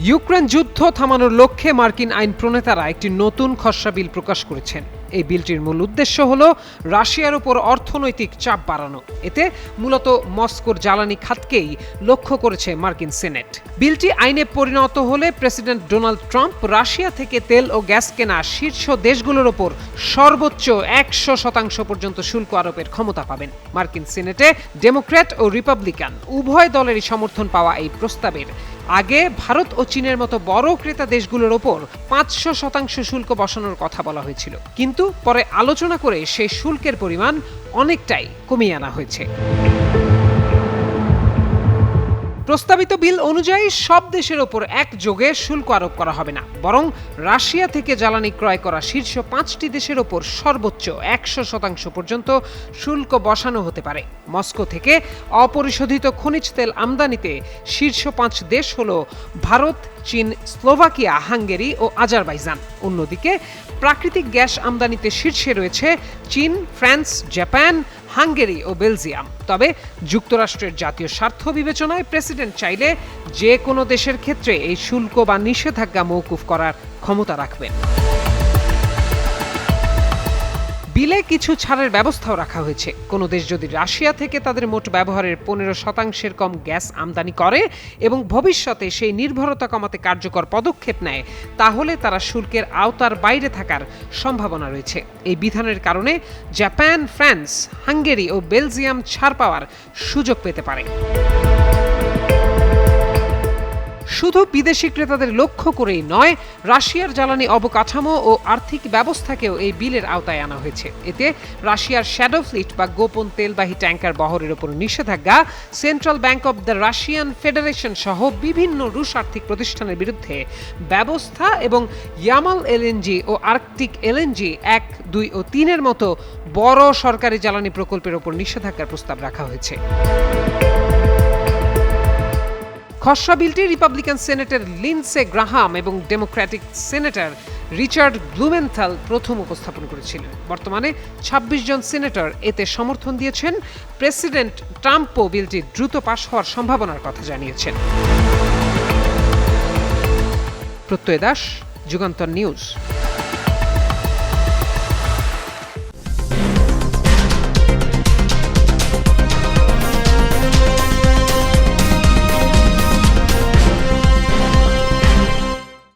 Ukraine যুদ্ধ থামানোর লক্ষ্যে মার্কিন আইন প্রণেতারা একটি নতুন খসড়া বিল প্রকাশ করেছেন। এই বিলটির মূল উদ্দেশ্য হল রাশিয়ার উপর অর্থনৈতিক চাপ বাড়ানো। এতে মূলত মস্কোর জ্বালানি খাতকেই লক্ষ্য করেছে মার্কিন সেনেট। বিলটি আইনে পরিণত হলে প্রেসিডেন্ট ডোনাল্ড ট্রাম্প রাশিয়া থেকে তেল ও গ্যাস কেনা শীর্ষ দেশগুলোর ওপর সর্বোচ্চ 100% পর্যন্ত শুল্ক আরোপের ক্ষমতা পাবেন। মার্কিন সেনেটে ডেমোক্র্যাট ও রিপাবলিকান উভয় দলেরই সমর্থন পাওয়া এই প্রস্তাবের আগে ভারত ও চীনের মতো বড় ক্রেতা দেশগুলোর ওপর 500% শুল্ক বসানোর কথা বলা হয়েছিল, কিন্তু পরে আলোচনা করে সেই শুল্কের পরিমাণ অনেকটাই কমিয়ে আনা হয়েছে। প্রস্তাবিত বিল অনুযায়ী সব দেশের ওপর একযোগে শুল্ক আরোপ করা হবে না, বরং রাশিয়া থেকে জ্বালানি ক্রয় করা শীর্ষ 5টি দেশের ওপর সর্বোচ্চ 100% পর্যন্ত শুল্ক বসানো হতে পারে। মস্কো থেকে অপরিশোধিত খনিজ তেল আমদানিতে শীর্ষ 5 দেশ হল ভারত, চীন, স্লোভাকিয়া, হাঙ্গেরি ও আজারবাইজান। অন্যদিকে প্রাকৃতিক গ্যাস আমদানিতে শীর্ষে রয়েছে চীন, ফ্রান্স, জাপান, হাঙ্গেরি ও বেলজিয়াম। তবে যুক্তরাষ্ট্রের জাতীয় স্বার্থ বিবেচনায় প্রেসিডেন্ট চাইলে যে কোনো দেশের ক্ষেত্রে এই শুল্ক বা নিষেধাজ্ঞা মওকুফ করার ক্ষমতা রাখবেন। বিলে কিছু ছাড়ের ব্যবস্থাও রাখা হয়েছে। কোনো দেশ যদি রাশিয়া থেকে তাদের মোট ব্যবহারের 15% কম গ্যাস আমদানি করে এবং ভবিষ্যতে সেই নির্ভরতা কমাতে কার্যকর পদক্ষেপ নেয়, তাহলে তারা শুল্কের আওতার বাইরে থাকার সম্ভাবনা রয়েছে। এই বিধানের কারণে জাপান, ফ্রান্স, হাঙ্গেরি ও বেলজিয়াম ছাড় পাওয়ার সুযোগ পেতে পারে। শুধু বিদেশি ক্রেতাদের লক্ষ্য করেই নয়, রাশিয়ার জ্বালানি অবকাঠামো ও আর্থিক ব্যবস্থাকেও এই বিলের আওতায় আনা হয়েছে। এতে রাশিয়ার শ্যাডো ফ্লিট বা গোপন তেলবাহী ট্যাঙ্কার বহরের ওপর নিষেধাজ্ঞা, central bank of the Russian federation সহ বিভিন্ন রুশ আর্থিক প্রতিষ্ঠানের বিরুদ্ধে ব্যবস্থা এবং ইয়ামাল এলএনজি ও আর্কটিক এলএনজি 1, 2 ও 3-এর মতো বড় সরকারি জ্বালানি প্রকল্পের ওপর নিষেধাজ্ঞার প্রস্তাব রাখা হয়েছে। খসড়া বিলটি রিপাবলিকান সেনেটর লিন্ডসে গ্রাহাম এবং ডেমোক্র্যাটিক সেনেটর রিচার্ড ব্লুমেনথাল প্রথম উপস্থাপন করেছিলেন। বর্তমানে 26 জন সেনেটর এতে সমর্থন দিয়েছেন। প্রেসিডেন্ট ট্রাম্পও বিলটি দ্রুত পাশ হওয়ার সম্ভাবনার কথা জানিয়েছেন। প্রত্যয় দাস, যুগান্তর নিউজ।